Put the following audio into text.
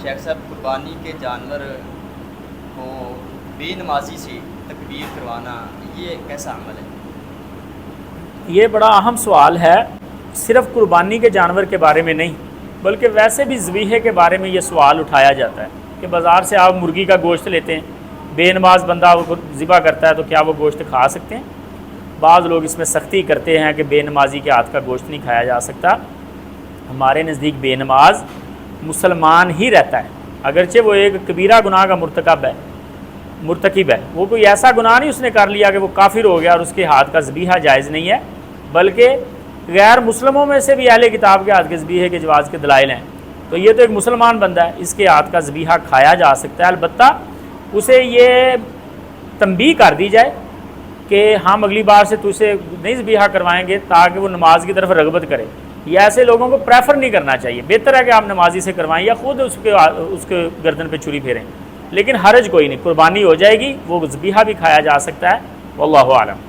شیخ صاحب قربانی کے جانور کو بے نمازی سے تکبیر کروانا یہ کیسا عمل ہے؟ یہ بڑا اہم سوال ہے، صرف قربانی کے جانور کے بارے میں نہیں بلکہ ویسے بھی ذبیحے کے بارے میں یہ سوال اٹھایا جاتا ہے کہ بازار سے آپ مرغی کا گوشت لیتے ہیں، بے نماز بندہ وہ ذبح کرتا ہے تو کیا وہ گوشت کھا سکتے ہیں؟ بعض لوگ اس میں سختی کرتے ہیں کہ بے نمازی کے ہاتھ کا گوشت نہیں کھایا جا سکتا۔ ہمارے نزدیک بے نماز مسلمان ہی رہتا ہے، اگرچہ وہ ایک کبیرہ گناہ کا مرتکب ہے، وہ کوئی ایسا گناہ نہیں اس نے کر لیا کہ وہ کافر ہو گیا اور اس کے ہاتھ کا ذبیحہ جائز نہیں ہے، بلکہ غیر مسلموں میں سے بھی اہل کتاب کے ہاتھ کے ذبیحے کے جواز کے دلائل ہیں، تو یہ تو ایک مسلمان بندہ ہے، اس کے ہاتھ کا ذبیحہ کھایا جا سکتا ہے، البتہ اسے یہ تنبیہ کر دی جائے کہ ہم اگلی بار سے تو اسے نہیں ذبیحہ کروائیں گے تاکہ وہ نماز کی طرف رغبت کرے۔ یہ ایسے لوگوں کو پریفر نہیں کرنا چاہیے، بہتر ہے کہ آپ نمازی سے کروائیں یا خود اس کے گردن پہ چھری پھیریں، لیکن حرج کوئی نہیں، قربانی ہو جائے گی، وہ ذبیحہ بھی کھایا جا سکتا ہے، واللہ اعلم۔